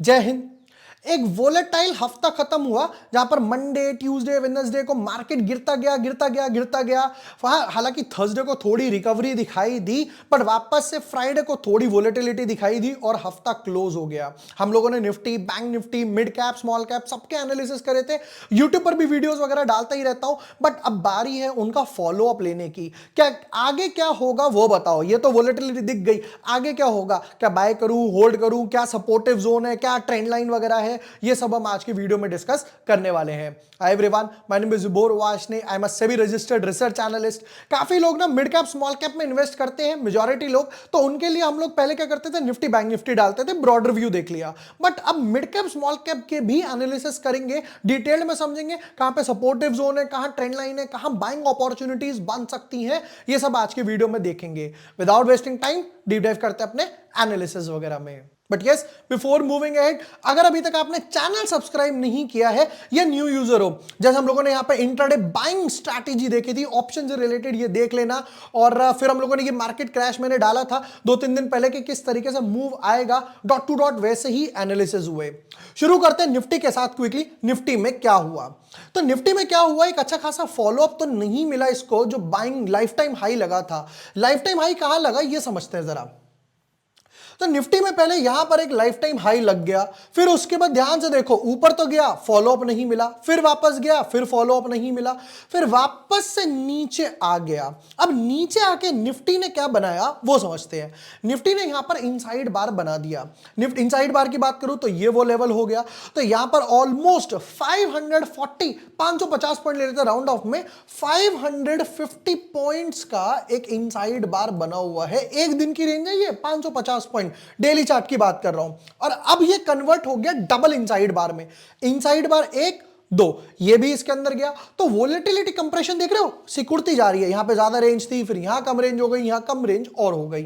जय हिंद। एक वोलेटाइल हफ्ता खत्म हुआ जहां पर मंडे ट्यूसडे वेडनेसडे को मार्केट गिरता गया। हालांकि थर्सडे को थोड़ी रिकवरी दिखाई दी, बट वापस से फ्राइडे को थोड़ी वोलेटिलिटी दिखाई दी और हफ्ता क्लोज हो गया। हम लोगों ने Nifty, bank Nifty, mid cap, small cap सबके एनालिसिस करे थे। यूट्यूब पर भी वीडियोस वगैरह डालता ही रहता हूं, बट अब बारी है उनका फॉलो अप लेने की। क्या आगे क्या होगा वो बताओ। ये तो वोलेटिलिटी दिख गई, आगे क्या होगा? क्या बाय करूं, होल्ड करूं, क्या सपोर्टिव जोन है, क्या ट्रेंड लाइन वगैरह है, ये सब हम आज की वीडियो में डिस्कस करने वाले हैं। Hi everyone, my name is Jubor Washne, I am a SEBI registered research analyst. काफी लोग ना मिड कैप स्मॉल कैप में इन्वेस्ट करते हैं, मेजॉरिटी लोग। तो उनके लिए हम लोग पहले क्या करते थे, निफ्टी बैंक निफ्टी डालते थे, ब्रॉडर व्यू देख लिया। बट अब मिड कैप स्मॉल कैप के भी एनालिसिस करेंगे, डिटेल में समझेंगे कहां पे सपोर्टिव जोन है, कहां ट्रेंड लाइन है, कहां बाइंग अपॉर्चुनिटीज बन सकती हैं। ये सब आज की वीडियो में देखेंगे। Without wasting time deep dive करते हैं अपने एनालिसिस वगैरह में। But yes, before moving ahead, अगर अभी तक आपने चैनल सब्सक्राइब नहीं किया है या न्यू यूजर हो, जैसे हम लोगों ने यहाँ पे इंट्राडे बाइंग स्ट्रैटेजी देखी थी, ऑप्शन से रिलेटेड, ये देख लेना। और फिर हम लोगों ने ये मार्केट क्रैश मैंने डाला था 2-3 दिन पहले कि किस तरीके से मूव आएगा, डॉट टू डॉट वैसे ही एनालिसिस हुए। शुरू करते हैं निफ्टी के साथ क्विकली। निफ्टी में क्या हुआ? तो निफ्टी में क्या हुआ, एक अच्छा खासा फॉलोअप तो नहीं मिला इसको, जो बाइंग लाइफ टाइम हाई लगा था। लाइफ टाइम हाई कहां लगा ये समझते हैं जरा। तो निफ्टी में पहले यहां पर एक लाइफ टाइम हाई लग गया, फिर उसके बाद ध्यान से देखो, ऊपर तो गया, फॉलोअप नहीं मिला, फिर वापस गया, फिर फॉलोअप नहीं मिला, फिर वापस से नीचे आ गया। अब नीचे आके निफ्टी ने क्या बनाया वो समझते हैं। निफ्टी ने यहां पर इनसाइड बार बना दिया। निफ्टी इनसाइड बार की बात करूं तो ये वो लेवल हो गया। तो यहां पर ऑलमोस्ट 550 पॉइंट ले लेते राउंड ऑफ में, 550 पॉइंट्स का एक इनसाइड बार बना हुआ है। एक दिन की रेंज है ये 550 पॉइंट, डेली चार्ट की बात कर रहा हूं। और अब ये कन्वर्ट हो गया डबल इनसाइड बार में। इनसाइड बार 1 2, ये भी इसके अंदर गया। तो वोलेटिलिटी कंप्रेशन देख रहे हो, सिकुड़ती जा रही है। यहां पे ज्यादा रेंज थी, फिर यहां कम रेंज हो गई, यहां कम रेंज और हो गई।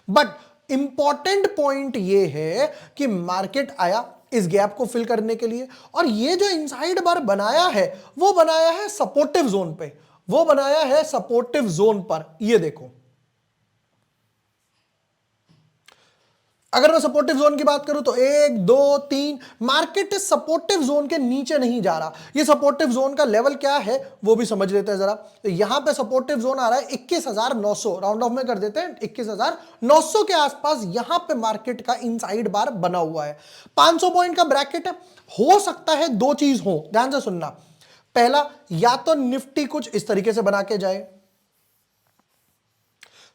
बट इंपॉर्टेंट पॉइंट ये है कि मार्केट आया इस गैप को फिल करने के लिए, और ये जो इनसाइड बार बनाया है वो बनाया है सपोर्टिव जोन पे, वो बनाया है सपोर्टिव जोन पर। ये देखो, अगर मैं सपोर्टिव जोन की बात करूं तो 1 2 3, मार्केट सपोर्टिव जोन के नीचे नहीं जा रहा। ये सपोर्टिव जोन का लेवल क्या है वो भी समझ लेते हैं जरा। तो यहां पे सपोर्टिव जोन आ रहा है 21,900, राउंड ऑफ में कर देते हैं 21,900 के आसपास। यहां पे मार्केट का इनसाइड बार बना हुआ है। 500 पॉइंट का ब्रैकेट है। हो सकता है दो चीज हो, ध्यान से सुनना। पहला, या तो निफ्टी कुछ इस तरीके से बना के जाए।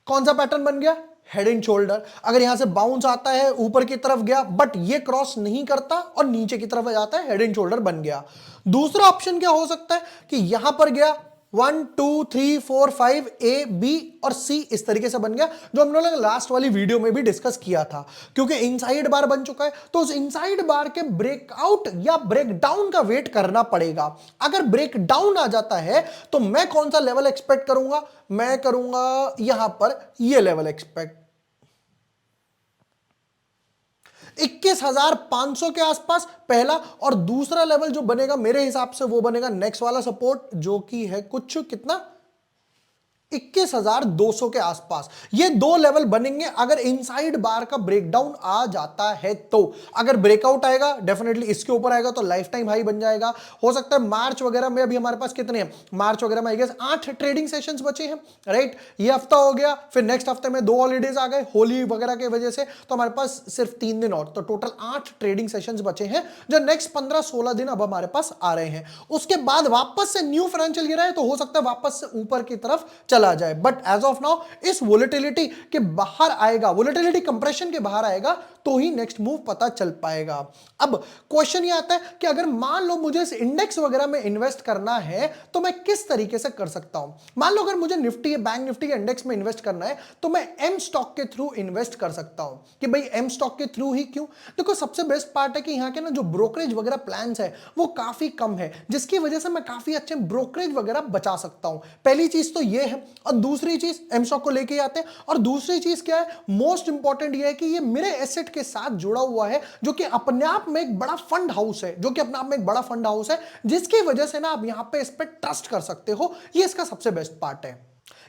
कौन सा पैटर्न बन गया? Head and shoulder. अगर यहां से बाउंस आता है, ऊपर की तरफ गया, बट ये क्रॉस नहीं करता और नीचे की तरफ जाता है, हेड एंड शोल्डर बन गया। दूसरा ऑप्शन क्या हो सकता है कि यहां पर गया 1 2 3 4 5, ए बी और सी इस तरीके से बन गया, जो हम लोगों ने लास्ट वाली वीडियो में भी डिस्कस किया था। क्योंकि इनसाइड बार बन चुका है, तो उस इनसाइड बार के ब्रेकआउट या ब्रेकडाउन का वेट करना पड़ेगा। अगर ब्रेकडाउन आ जाता है तो मैं कौन सा लेवल एक्सपेक्ट करूंगा? मैं करूंगा यहां पर ये लेवल एक्सपेक्ट, 21,500 के आसपास पहला। और दूसरा लेवल जो बनेगा मेरे हिसाब से वो बनेगा नेक्स्ट वाला सपोर्ट, जो कि है कुछ कितना, 21,200 के आसपास। ये दो लेवल बनेंगे अगर इनसाइड बार का ब्रेकडाउन आ जाता है। तो अगर ब्रेकआउट आएगा डेफिनेटली इसके ऊपर आएगा तो लाइफ टाइम हाई बन जाएगा। हो सकता है मार्च वगैरह में, अभी हमारे पास कितने हैं मार्च वगैरह में, आई गेस 8 ट्रेडिंग सेशंस बचे हैं, राइट। ये हफ्ता हो गया, फिर नेक्स्ट हफ्ते में 2 हॉलीडेज आ गए होली वगैरह की वजह से, तो हमारे पास सिर्फ 3 दिन और, तो टोटल 8 ट्रेडिंग सेशंस बचे हैं, जो नेक्स्ट 15-16 दिन अब हमारे पास आ रहे हैं। उसके बाद वापस से न्यू फाइनेंशियल ईयर है, तो हो सकता है वापस से ऊपर की तरफ चला जाए। बट एज ऑफ नाउ इस वोलेटिलिटी के बाहर आएगा, वोलेटिलिटी कंप्रेशन के बाहर आएगा तो ही नेक्स्ट मूव पता चल पाएगा। अब क्वेश्चन ये आता है कि अगर मान लो मुझे इस इंडेक्स वगैरह में इन्वेस्ट करना है तो मैं किस तरीके से कर सकता हूं। मान लो अगर मुझे निफ्टी या बैंक निफ्टी के इंडेक्स में इन्वेस्ट करना है तो मैं एम स्टॉक के थ्रू इन्वेस्ट कर सकता हूं। कि भाई एम स्टॉक के थ्रू ही क्यों? देखो, सबसे बेस्ट पार्ट है कि यहां के ना जो ब्रोकरेज वगैरह प्लान्स है वो काफी कम है, जिसकी वजह से मैं काफी अच्छे ब्रोकरेज वगैरह बचा सकता हूं। पहली चीज तो ये है। और दूसरी चीज, एम स्टॉक को लेके आते हैं, और दूसरी चीज क्या है, मोस्ट इंपॉर्टेंट ये है कि ये मेरे एसेट के साथ जुड़ा हुआ है, जो कि अपने आप में एक बड़ा फंड हाउस है, जिसकी वजह से ना आप यहां पे इस पे ट्रस्ट कर सकते हो। ये इसका सबसे बेस्ट पार्ट है।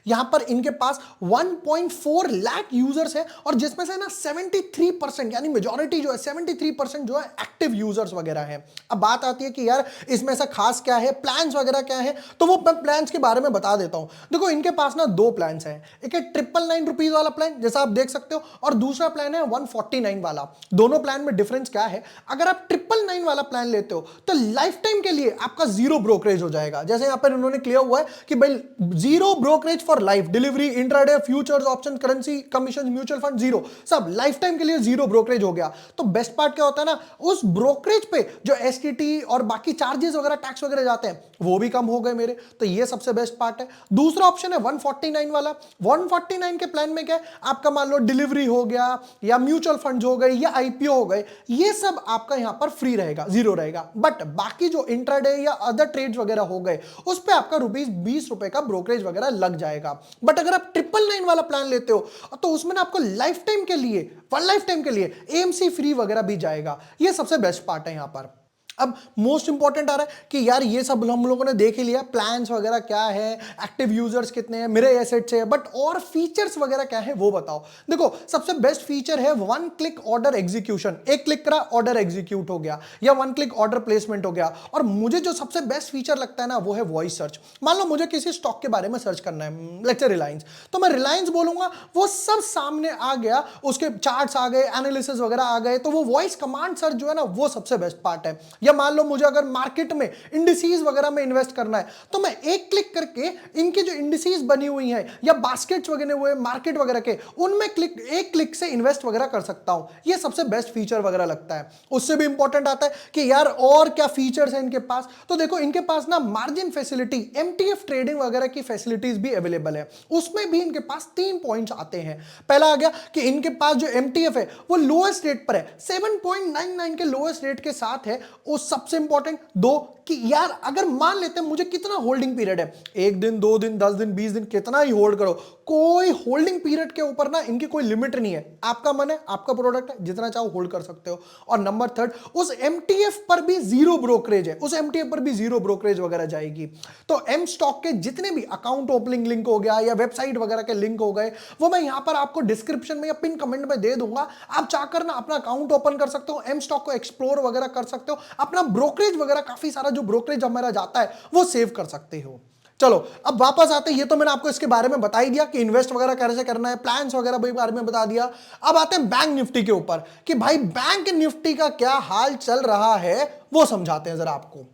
यहां पर इनके पास 1.4 लाख यूजर्स है और जिसमें से ना 73% यानी मेजॉरिटी जो है 73% जो है एक्टिव यूजर्स वगैरह है। अब बात आती है कि यार इसमें ऐसा खास क्या है, प्लान्स वगैरह क्या है, तो वो मैं प्लान्स के बारे में बता देता हूं। देखो इनके पास ना दो प्लान्स हैं, एक है 999 रुपीज वाला प्लान जैसा आप देख सकते हो और दूसरा प्लान है 149 वाला। दोनों प्लान में डिफरेंस क्या है, अगर आप 999 वाला प्लान लेते हो तो लाइफ टाइम के लिए आपका जीरो ब्रोकरेज हो जाएगा। जैसे यहां पर इन्होंने क्लियर हुआ है कि भाई zero brokerage for life, delivery, intraday, futures, option, currency, commission, mutual fund zero, सब लाइफ टाइम के लिए जीरो ब्रोकरेज हो गया। तो बेस्ट पार्ट क्या होता है ना, उस ब्रोकरेज पे जो एसटीटी और बाकी चार्जेस वगैरह टैक्स वगैरह जाते हैं वो भी कम हो गए मेरे, तो ये सबसे बेस्ट पार्ट है। दूसरा ऑप्शन है 149 वाला। 149 के प्लान में क्या है, आपका मान लो डिलीवरी हो गया या म्यूचुअल फंड हो गए या आईपीओ हो गए, ये सब आपका यहां पर फ्री रहेगा, जीरो रहेगा। बट बाकी जो इंट्राडे या अदर ट्रेड्स वगैरह हो गए उस पे आपका ₹20 का ब्रोकरेज वगैरह लग जाएगा। बट अगर आप 999 वाला प्लान लेते हो तो उसमें ना आपको लाइफ टाइम के लिए, वन लाइफ टाइम के लिए एएमसी फ्री वगैरह भी जाएगा। ये सबसे बेस्ट पार्ट है यहां पर। अब मोस्ट इंपॉर्टेंट आ रहा है कि यार ये सब हम लोगों ने देख ही लिया, प्लान्स वगैरह क्या है, एक्टिव यूजर्स कितने हैं, मेरे एसेट्स है, बट और फीचर्स वगैरह क्या है वो बताओ। देखो सबसे बेस्ट फीचर है वन क्लिक ऑर्डर एग्जीक्यूशन। एक क्लिक करा ऑर्डर एग्जीक्यूट हो गया या वन क्लिक ऑर्डर प्लेसमेंट हो गया। और मुझे जो सबसे बेस्ट फीचर लगता है ना वो है वॉइस सर्च। मान लो मुझे किसी स्टॉक के बारे में सर्च करना है, लेक्चर रिलायंस, तो मैं रिलायंस बोलूंगा वो सब सामने आ गया, उसके चार्ट्स आ गए, एनालिसिस वगैरह आ गए। तो वो वॉइस कमांड सर्च जो है ना वो सबसे बेस्ट पार्ट है। या मान लो मुझे अगर मार्केट में इंडिसेस वगैरह में इन्वेस्ट करना है तो मैं एक क्लिक करके इनके जो इंडिसेस बनी हुई हैं या बास्केट्स वगैरह हुए मार्केट वगैरह के, उनमें एक क्लिक से इन्वेस्ट वगैरह कर सकता हूं। ये सबसे बेस्ट फीचर वगैरह लगता है। उससे भी इंपॉर्टेंट आता है कि यार और क्या फीचर्स हैं इनके पास, तो देखो इनके पास ना मार्जिन फैसिलिटी, एमटीएफ ट्रेडिंग वगैरह की फैसिलिटीज भी अवेलेबल है। उसमें भी इनके पास 3 पॉइंट्स आते हैं। पहला आ गया कि इनके पास जो एमटीएफ है वो लोएस्ट रेट पर है, 7.99 के लोएस्ट रेट के साथ है। उस सबसे इंपॉर्टेंट दो कि यार अगर मान लेते हैं मुझे कितना होल्डिंग पीरियड है, 1 दिन 2 दिन 10 दिन 20 दिन कितना ही होल्ड करो, कोई होल्डिंग पीरियड के ऊपर ना इनकी कोई लिमिट नहीं है। आपका मन है, आपका प्रोडक्ट है, जितना चाहो होल्ड कर सकते हो। और नंबर 3, उस एमटीएफ पर भी जीरो ब्रोकरेज है, उस एमटीएफ पर भी जीरो ब्रोकरेज वगैरह जाएगी। तो एम स्टॉक के जितने भी अकाउंट ओपनिंग लिंक हो गया या वेबसाइट वगैरह के लिंक हो गए वो मैं यहां पर आपको डिस्क्रिप्शन में या पिन कमेंट में दे दूंगा। आप चाहकर ना अपना अकाउंट ओपन कर सकते हो, एम स्टॉक को एक्सप्लोर वगैरह कर सकते हो, अपना ब्रोकरेज वगैरह काफी सारा जो ब्रोकरेज हमारा जाता है वो सेव कर सकते हो। चलो अब वापस आते हैं, ये तो मैंने आपको इसके बारे में बता ही दिया कि इन्वेस्ट वगैरह कैसे करना है, प्लान्स वगैरह के बारे में बता दिया। अब आते हैं बैंक निफ्टी के ऊपर कि भाई बैंक निफ्टी का क्या हाल चल रहा है वो समझाते हैं जरा आपको।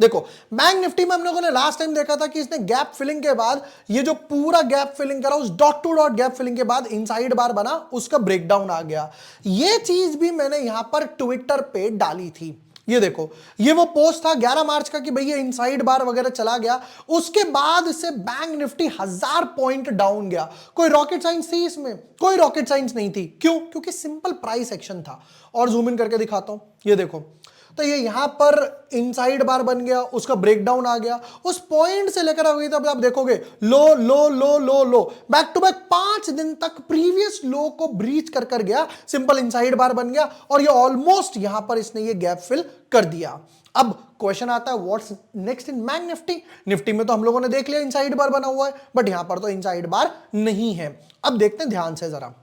देखो बैंक निफ्टी में हम लोगों ने लास्ट टाइम देखा था कि इसने गैप फिलिंग के बाद ये जो पूरा गैप फिलिंग करा, उस dot two dot gap filling के बाद इनसाइड बार बना, उसका ब्रेकडाउन आ गया। ये चीज भी मैंने यहां पर ट्विटर पे डाली थी। ये देखो ये वो पोस्ट था 11 मार्च का कि भैया इनसाइड बार वगैरह चला गया। उसके बाद से बैंक निफ्टी 1000 पॉइंट डाउन गया। कोई रॉकेट साइंस थी इसमें? कोई रॉकेट साइंस नहीं थी। क्यों? क्योंकि सिंपल प्राइस एक्शन था। और जूम इन करके दिखाता हूं, ये देखो तो ये यहां पर इनसाइड बार बन गया, उसका ब्रेकडाउन आ गया, उस पॉइंट से लेकर आ गई। तब आप देखोगे लो लो लो लो लो, बैक टू बैक 5 दिन तक प्रीवियस लो को ब्रीच कर गया, सिंपल इनसाइड बार बन गया और ये ऑलमोस्ट यहां पर इसने ये गैप फिल कर दिया। अब क्वेश्चन आता है what's next in bank Nifty. Nifty में तो हम लोगों ने देख लिया इनसाइड बार बना हुआ है, बट यहां पर तो इनसाइड बार नहीं है। अब देखते हैं ध्यान से जरा।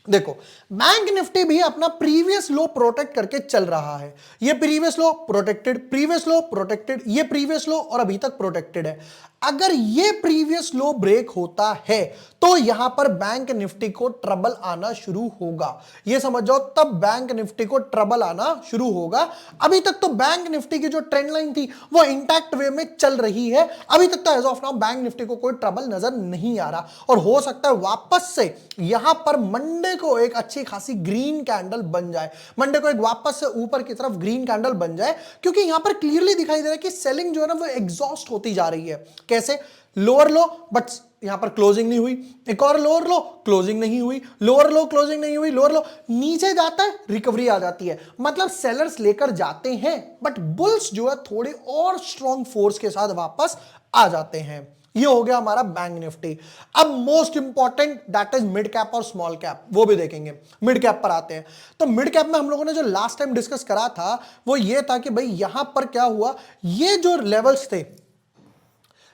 देखो बैंक निफ्टी भी अपना प्रीवियस लो प्रोटेक्ट करके चल रहा है। ये प्रीवियस लो प्रोटेक्टेड, प्रीवियस लो प्रोटेक्टेड, ये प्रीवियस लो और अभी तक प्रोटेक्टेड है। अगर ये प्रीवियस लो ब्रेक होता है तो यहां पर बैंक निफ्टी को ट्रबल आना शुरू होगा। ये समझ जाओ, तब बैंक निफ्टी को ट्रबल आना शुरू होगा। अभी तक तो बैंक निफ्टी की जो ट्रेंड लाइन थी वो इंटैक्ट वे में चल रही है। अभी तक तो as of now bank Nifty को कोई ट्रबल नजर नहीं आ रहा और हो सकता है वापस से यहां पर मंडे को एक अच्छी खासी ग्रीन कैंडल बन जाए, मंडे को एक वापस से ऊपर की तरफ ग्रीन कैंडल बन जाए, क्योंकि यहां पर क्लियरली दिखाई दे रहा है कि सेलिंग जो है ना वो एग्जॉस्ट होती जा रही है। कैसे? लोअर लो बट यहां पर क्लोजिंग नहीं हुई, एक और लोअर लो क्लोजिंग नहीं हुई, लोअर लो क्लोजिंग नहीं हुई, लोअर लो नीचे जाता है, रिकवरी आ जाती है। मतलब सेलर्स लेकर जाते हैं बट बुल्स जो है थोड़े और स्ट्रॉन्ग फोर्स के साथ वापस आ जाते हैं। ये हो गया हमारा बैंक निफ्टी। अब most important that is mid cap और स्मॉल कैप, वो भी देखेंगे। मिड कैप पर आते हैं तो मिड कैप में हम लोगों ने जो लास्ट टाइम डिस्कस करा था वो ये था कि भाई यहां पर क्या हुआ, ये जो लेवल्स थे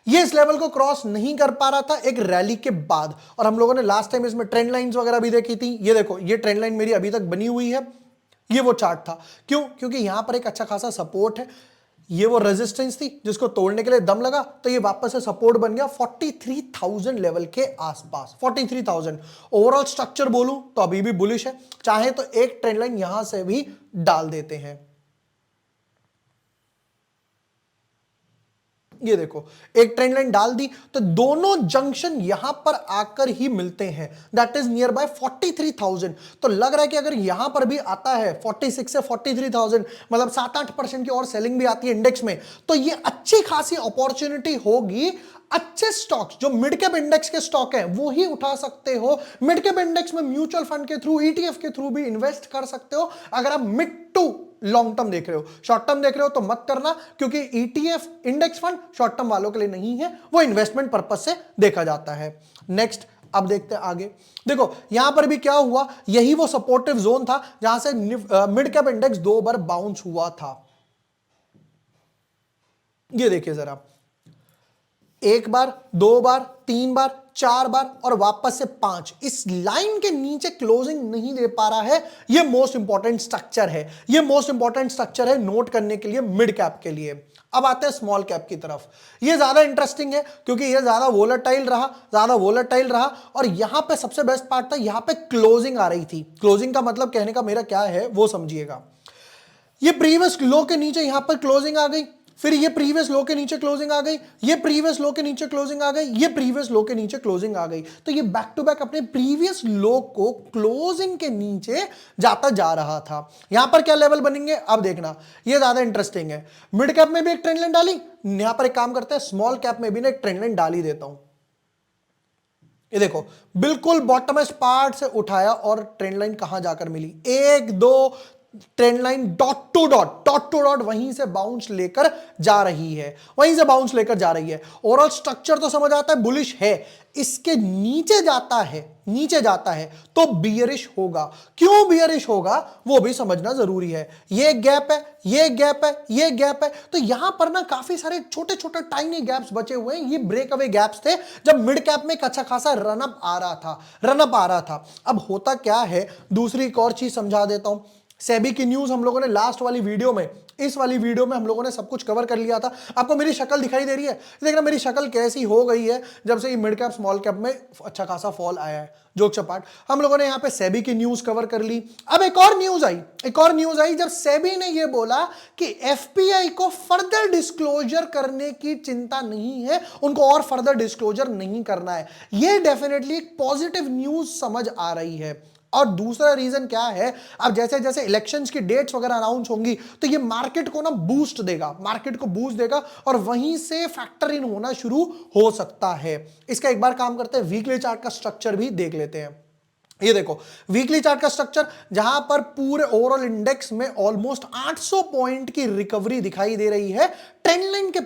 ये इस लेवल को क्रॉस नहीं कर पा रहा था एक रैली के बाद, और हम लोगों ने लास्ट टाइम इसमें ट्रेंड लाइंस वगैरह भी देखी थी। ये देखो, ये ट्रेंड लाइन मेरी अभी तक बनी हुई है, ये वो चार्ट था। क्यों? क्योंकि यहां पर एक अच्छा खासा सपोर्ट है, ये वो रेजिस्टेंस थी जिसको तोड़ने के लिए दम लगा, तो ये वापस से सपोर्ट बन गया 43,000 लेवल के आसपास। 43,000 ओवरऑल स्ट्रक्चर बोलूं तो अभी भी बुलिश है, चाहे तो एक ट्रेंड लाइन यहां से भी डाल देते हैं। ये देखो, एक ट्रेंड लाइन डाल दी तो दोनों जंक्शन यहां पर आकर ही मिलते हैं, दैट इज नियर बाय 43,000। तो लग रहा है कि अगर यहां पर भी आता है 46 से 43,000, मतलब 7-8% की और सेलिंग भी आती है इंडेक्स में, तो ये अच्छी खासी अपॉर्चुनिटी होगी। अच्छे स्टॉक्स जो मिड कैप इंडेक्स के स्टॉक हैं वो ही उठा सकते हो। मिड कैप इंडेक्स में म्यूचुअल फंड के थ्रू, ईटीएफ के थ्रू भी इन्वेस्ट कर सकते हो अगर आप मिड टू लॉन्ग टर्म देख रहे हो। शॉर्ट टर्म देख रहे हो तो मत करना, क्योंकि ETF index fund short term वालों के लिए नहीं है, वो इन्वेस्टमेंट पर्पस से देखा जाता है। नेक्स्ट, अब देखते हैं आगे। देखो यहां पर भी क्या हुआ, यही वो सपोर्टिव जोन था जहां से मिड कैप इंडेक्स 2 बार बाउंस हुआ था। ये देखिए जरा, 1 बार, 2 बार, 3 बार, 4 बार और वापस से 5। इस लाइन के नीचे क्लोजिंग नहीं दे पा रहा है। ये मोस्ट इंपॉर्टेंट स्ट्रक्चर है, ये मोस्ट इंपॉर्टेंट स्ट्रक्चर है नोट करने के लिए मिड कैप के लिए। अब आते हैं स्मॉल कैप की तरफ। ये ज्यादा इंटरेस्टिंग है क्योंकि ये ज्यादा वोलेटाइल रहा और यहां पे सबसे बेस्ट पार्ट था, यहां पे क्लोजिंग आ रही थी। क्लोजिंग का मतलब कहने का मेरा क्या है वो समझिएगा। ये प्रीवियस लो के नीचे यहां पर क्लोजिंग आ गई, फिर ये प्रीवियस लो के नीचे क्लोजिंग आ गई, ये प्रीवियस लो के नीचे क्लोजिंग आ गई, ये प्रीवियस लो के नीचे क्लोजिंग आ गई। तो ये बैक टू बैक अपने प्रीवियस लो को क्लोजिंग के नीचे जाता जा रहा था। यहां पर क्या लेवल बनेंगे अब देखना, ये ज्यादा इंटरेस्टिंग है। मिड कैप में भी एक ट्रेंड लाइन डाली, यहां पर एक काम करते हैं स्मॉल कैप में भी ना एक ट्रेंड लाइन डाल ही देता हूं। ये देखो, बिल्कुल बॉटमस्ट पार्ट से उठाया और ट्रेंड लाइन कहां जाकर मिली, 1 2 trend line dot two dot वहीं से बाउंस लेकर जा रही है, वहीं से बाउंस लेकर जा रही है। ओवरऑल स्ट्रक्चर तो समझ आता है, बुलिश है। इसके नीचे जाता है तो बियरिश होगा। क्यों बियरिश होगा वो भी समझना जरूरी है। ये गैप है, ये गैप है, ये गैप है, तो यहां पर ना काफी सारे छोटे छोटे टाइनी गैप्स बचे हुए हैं। ये ब्रेक अवे गैप्स थे जब मिड कैप में एक अच्छा खासा रनअप आ रहा था। अब होता क्या है, दूसरी एक और चीज समझा देता हूं। सेबी की न्यूज हम लोगों ने लास्ट वाली वीडियो में, इस वाली वीडियो में हम लोगों ने सब कुछ कवर कर लिया था। आपको मेरी शक्ल दिखाई दे रही है, देखना मेरी शक्ल कैसी हो गई है जब से ये मिड कैप स्मॉल कैप में अच्छा खासा फॉल आया है। जोक चपाट, हम लोगों ने यहां पे सेबी की न्यूज कवर कर ली। अब एक और न्यूज आई जब सेबी ने ये बोला कि एफपीआई को फर्दर डिस्क्लोजर करने की चिंता नहीं है, उनको और फर्दर डिस्क्लोजर नहीं करना है। ये डेफिनेटली एक पॉजिटिव न्यूज समझ आ रही है। और दूसरा रीजन क्या है, अब जैसे जैसे इलेक्शंस की डेट्स वगैरह अनाउंस होंगी तो ये मार्केट को ना बूस्ट देगा और वहीं से फैक्टर इन होना शुरू हो सकता है। इसका एक बार काम करते हैं, वीकली चार्ट का स्ट्रक्चर भी देख लेते हैं। ये देखो वीकली चार्ट का स्ट्रक्चर, जहां पर पूरे ओवरऑल इंडेक्स में ऑलमोस्ट 800 पॉइंट की रिकवरी दिखाई दे रही है ट्रेंड लाइन के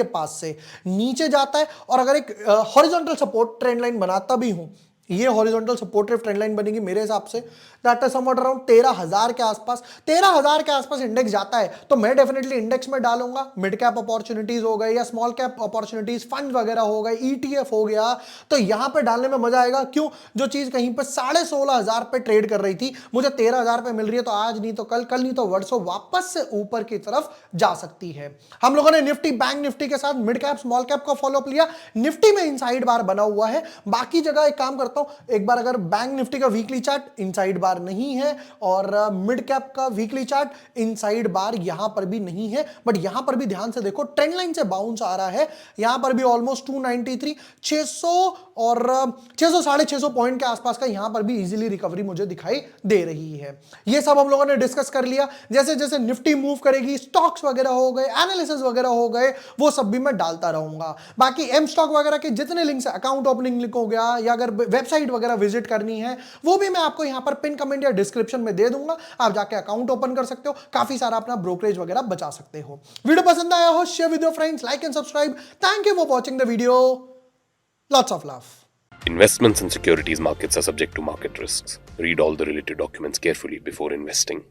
पास से नीचे जाता है। और अगर एक हॉरिजॉन्टल सपोर्ट ट्रेंड लाइन बनाता भी हूं, ये हॉरिजॉन्टल सपोर्टिव ट्रेंड लाइन बनेगी मेरे हिसाब से, दैट इज समवट अराउंड 13,000 के आसपास। 13,000 के आसपास इंडेक्स जाता है तो मैं डेफिनेटली इंडेक्स में डालूंगा। मिड कैप अपॉर्चुनिटीज हो गए या स्मॉल कैप अपॉर्चुनिटीज, फंड वगैरह हो गए, ईटीएफ हो गया, तो यहां पे डालने में मजा आएगा। क्यों? जो चीज कहीं पर 16,500 पे ट्रेड कर रही थी, मुझे 13,000 पे मिल रही है, तो आज नहीं तो कल, कल नहीं तो वर्षों वापस से ऊपर की तरफ जा सकती है। हम लोगों ने निफ्टी, बैंक निफ्टी के साथ मिड कैप स्मॉल कैप का फॉलोअप लिया। निफ्टी में इनसाइड बार बना हुआ है, बाकी जगह एक काम करता हूं, एक बार अगर बैंक निफ्टी का वीकली चार्ट इनसाइड बार नहीं है और मिड कैप का वीकली चार्ट इनसाइड बार यहां पर भी नहीं है, बट यहां पर भी ध्यान से देखो ट्रेंड लाइन से बाउंस आ रहा है। यहां पर भी ऑलमोस्ट 293, 600 और 600, 650 पॉइंट के आसपास का यहां पर भी इजीली रिकवरी मुझे दिखाई दे रही है। ये सब हम लोगों ने डिस्कस कर लिया। जैसे जैसे निफ्टी मूव करेगी, स्टॉक्स वगैरह हो गए, एनालिसिस वगैरह हो गए, वो सब भी मैं डालता रहूंगा। बाकी एम स्टॉक वगैरह के जितने लिंक्स, अकाउंट ओपनिंग लिंक हो गया या अगर वेबसाइट वगैरह विजिट करनी है, वो भी मैं आपको यहां पर पिन कमेंट या डिस्क्रिप्शन में दे दूंगा। आप जाके अकाउंट ओपन कर सकते हो, काफी सारा अपना ब्रोकरेज वगैरह बचा सकते हो। वीडियो पसंद आया हो, share with your friends, like and subscribe. Thank you for watching the video. Lots of love. Investments in securities markets are subject to market risks. Read all the related documents carefully before investing.